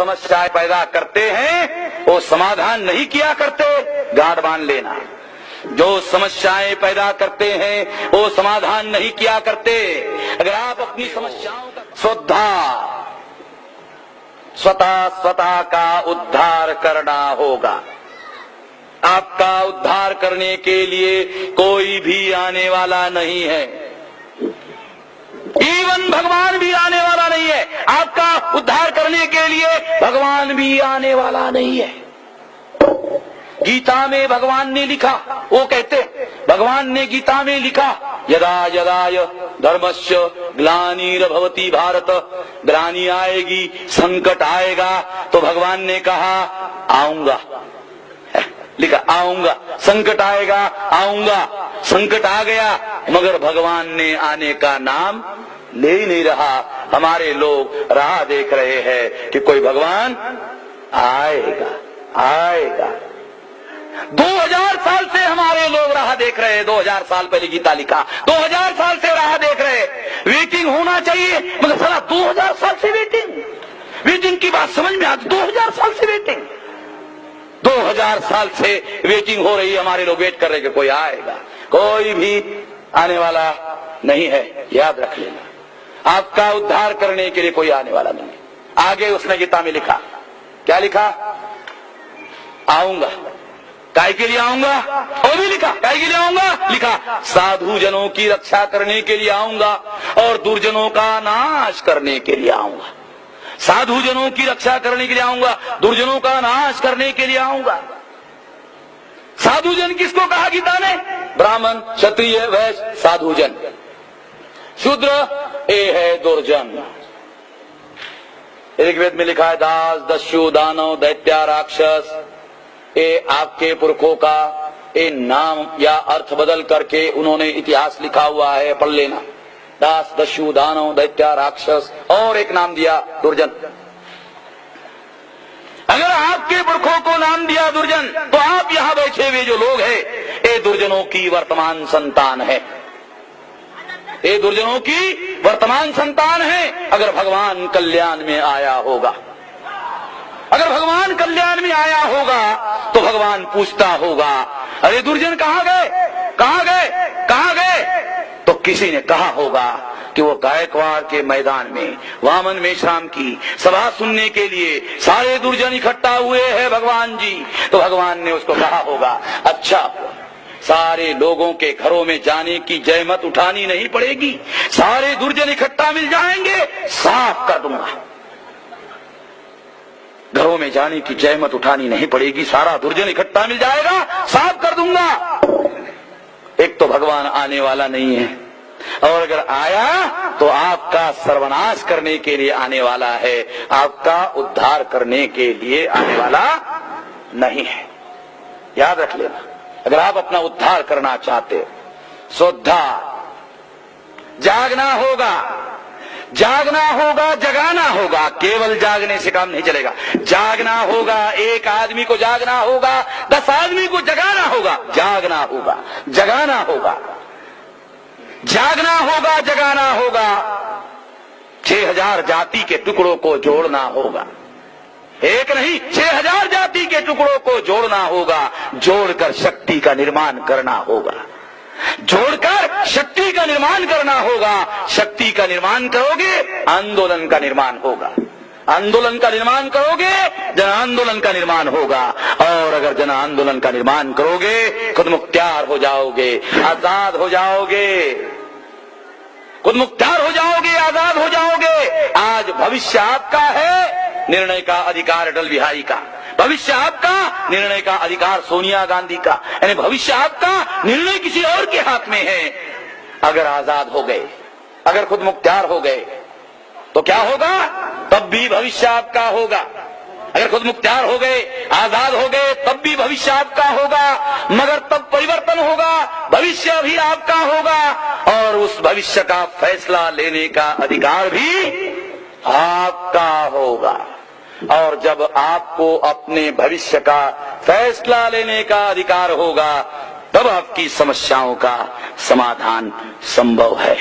समस्याएं पैदा करते हैं वो समाधान नहीं किया करते, गांठ बांध लेना। जो समस्याएं पैदा करते हैं वो समाधान नहीं किया करते। अगर आप अपनी समस्याओं का स्वतः का उद्धार करना होगा। आपका उद्धार करने के लिए कोई भी आने वाला नहीं है, इवन भगवान भी आने वाला नहीं है। आपका उद्धार करने के लिए भगवान भी आने वाला नहीं है। गीता में भगवान ने लिखा, वो कहते भगवान ने गीता में लिखा, यदा यदाय धर्मस्य ग्लानिर्भवति भारत, ग्लानि आएगी, संकट आएगा, तो भगवान ने कहा आऊंगा, लिखा आऊंगा, संकट आएगा आऊंगा। संकट आ गया मगर भगवान ने आने का नाम ले ही नहीं रहा। हमारे लोग राह देख रहे हैं कि कोई भगवान आएगा आएगा। 2000 साल से हमारे लोग राह देख रहे हैं। 2000 साल पहले गीता लिखा, 2000 साल से राह देख रहे हैं। वेटिंग होना चाहिए मगर साला 2000 साल से वेटिंग की बात समझ में आती। 2000 साल से वेटिंग, 2000 साल से वेटिंग हो रही है। हमारे लोग वेट कर रहे हैं कि कोई आएगा। कोई भी आने वाला नहीं है, याद रख लेना। आपका उद्धार करने के लिए कोई आने वाला नहीं है। आगे उसने गीता में लिखा, क्या लिखा? आऊंगा। काय के लिए आऊंगा? वो भी लिखा, काय के लिए आऊंगा? लिखा साधु जनों की रक्षा करने के लिए आऊंगा और दुर्जनों का नाश करने के लिए आऊंगा। साधु जनों की रक्षा करने के लिए आऊंगा, दुर्जनों का नाश करने के लिए आऊंगा। साधुजन किसको कहा गीता ने? ब्राह्मण, क्षत्रिय, वैश्य साधुजन। शूद्र ये है दुर्जन। ऋग्वेद में लिखा है दास, दस्यु, दानव, दैत्य, राक्षस। ये आपके पुरखों का ये नाम या अर्थ बदल करके उन्होंने इतिहास लिखा हुआ है, पढ़ लेना। दास, दस्यु, दानव, दैत्य, राक्षस और एक नाम दिया दुर्जन। अगर आपके पुरखों को नाम दिया दुर्जन तो आप यहां बैठे हुए जो लोग हैं ये दुर्जनों की वर्तमान संतान है। ये दुर्जनों की वर्तमान संतान है। अगर भगवान कल्याण में आया होगा, अगर भगवान कल्याण में आया होगा तो भगवान पूछता होगा अरे दुर्जन कहां गए, कहां गए, कहां गए? तो किसी ने कहा होगा कि वो गायकवाड़ के मैदान में वामन मेश्राम की सभा सुनने के लिए सारे दुर्जन इकट्ठा हुए हैं भगवान जी। तो भगवान ने उसको कहा होगा अच्छा, सारे लोगों के घरों में जाने की जहमत उठानी नहीं पड़ेगी, सारे दुर्जन इकट्ठा मिल जाएंगे, साफ कर दूंगा। घरों में जाने की जहमत उठानी नहीं पड़ेगी, सारा दुर्जन इकट्ठा मिल जाएगा, साफ कर दूंगा। एक तो भगवान आने वाला नहीं है और अगर आया तो आपका सर्वनाश करने के लिए आने वाला है, आपका उद्धार करने के लिए आने वाला नहीं है। याद रख लेना, अगर आप अपना उद्धार करना चाहते हो, उद्धार जागना होगा, जागना होगा, जगाना होगा। केवल जागने से काम नहीं चलेगा, जागना होगा। एक आदमी को जागना होगा, 10 आदमी को जगाना होगा। जागना होगा, जगाना होगा, जागना होगा, जगाना होगा। 6000 जाति के टुकड़ों को जोड़ना होगा, एक नहीं 6000 जाति के टुकड़ों को जोड़ना होगा। जोड़कर शक्ति का निर्माण करना होगा, जोड़कर शक्ति का निर्माण करना होगा। शक्ति का निर्माण करोगे, आंदोलन का निर्माण होगा। आंदोलन का निर्माण करोगे, जन आंदोलन का निर्माण होगा। और अगर जन आंदोलन का निर्माण करोगे, खुद मुख्तियार हो जाओगे, आजाद हो जाओगे, खुद मुख्तियार हो जाओगे, आजाद हो जाओगे। आज भविष्य आपका है, निर्णय का अधिकार अटल बिहारी का। भविष्य आपका, निर्णय का अधिकार सोनिया गांधी का। यानी भविष्य आपका, निर्णय किसी और के हाथ में है। अगर आजाद हो गए, अगर खुद मुख्तियार हो गए तो क्या होगा? तब भी भविष्य आपका होगा। अगर खुद मुख्तियार हो गए, आजाद हो गए, तब भी भविष्य आपका होगा। मगर तब परिवर्तन होगा, भविष्य भी आपका होगा और उस भविष्य का फैसला लेने का अधिकार भी आपका होगा। और जब आपको अपने भविष्य का फैसला लेने का अधिकार होगा, तब आपकी समस्याओं का समाधान संभव है।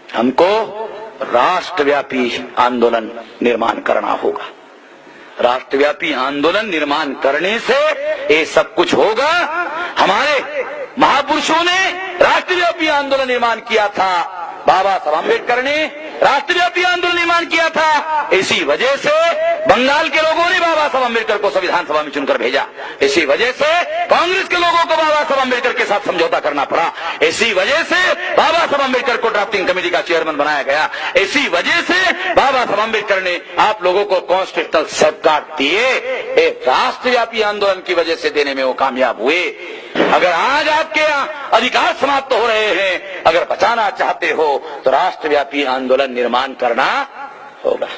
हमको राष्ट्रव्यापी आंदोलन निर्माण करना होगा। राष्ट्रव्यापी आंदोलन निर्माण करने से ये सब कुछ होगा। हमारे महापुरुषों ने राष्ट्रव्यापी आंदोलन निर्माण किया था, बाबा साहब अम्बेडकर ने राष्ट्रव्यापी आंदोलन निर्माण किया था। इसी वजह से बंगाल के लोगों ने बाबा साहब अम्बेडकर को संविधान सभा में चुनकर भेजा। इसी वजह से कांग्रेस के लोगों को बाबा साहब अम्बेडकर के साथ समझौता करना पड़ा। इसी वजह से बाबा साहब अम्बेडकर को ड्राफ्टिंग कमेटी का चेयरमैन बनाया गया। इसी वजह से बाबा साहब अम्बेडकर ने आप लोगों को कॉन्स्टिट्यूशनल सेफगार्ड दिए। एक राष्ट्रव्यापी आंदोलन की वजह से देने में वो कामयाब हुए। अगर आज आपके अधिकार समाप्त हो रहे हैं, अगर बचाना चाहते हो तो राष्ट्रव्यापी आंदोलन निर्माण करना होगा।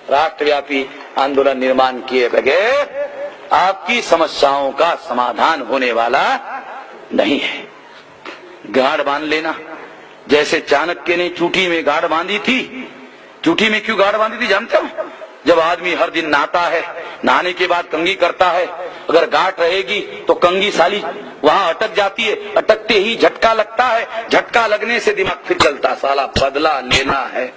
राष्ट्रव्यापी आंदोलन निर्माण किए बगैर आपकी समस्याओं का समाधान होने वाला नहीं है। गाढ़ बांध लेना, जैसे चाणक्य ने चूटी में गाढ़ बांधी थी। चूटी में क्यों गाढ़ बांधी थी जानते हो? जब आदमी हर दिन नहाता है, नहाने के बाद कंघी करता है, अगर गांठ रहेगी तो कंघी साली वहां अटक जाती है। अटकते ही झटका लगता है, झटका लगने से दिमाग फिर चलता, साला बदला लेना है।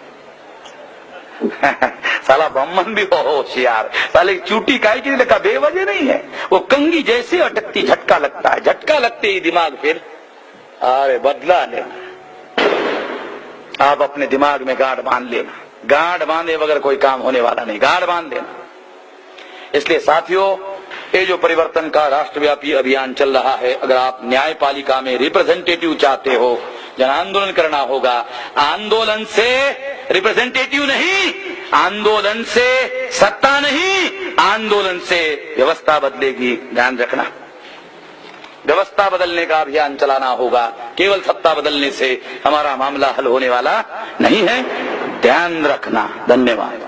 साला ब्राह्मण भी होशियार, साले चूटी काहे की लगा, बेवजह नहीं है। वो कंघी जैसे अटकती झटका लगता है, झटका लगते ही दिमाग फिर अरे बदला लेना। आप अपने दिमाग में गांठ बांध लेना। गांठ बांधे बगैर कोई काम होने वाला नहीं, गांठ बांध लेना। इसलिए साथियों, ये जो परिवर्तन का राष्ट्रव्यापी अभियान चल रहा है, अगर आप न्यायपालिका में रिप्रेजेंटेटिव चाहते हो, जन आंदोलन करना होगा। आंदोलन से रिप्रेजेंटेटिव नहीं, आंदोलन से सत्ता नहीं, आंदोलन से व्यवस्था बदलेगी। ध्यान रखना, व्यवस्था बदलने का अभियान चलाना होगा। केवल सत्ता बदलने से हमारा मामला हल होने वाला नहीं है, ध्यान रखना। धन्यवाद।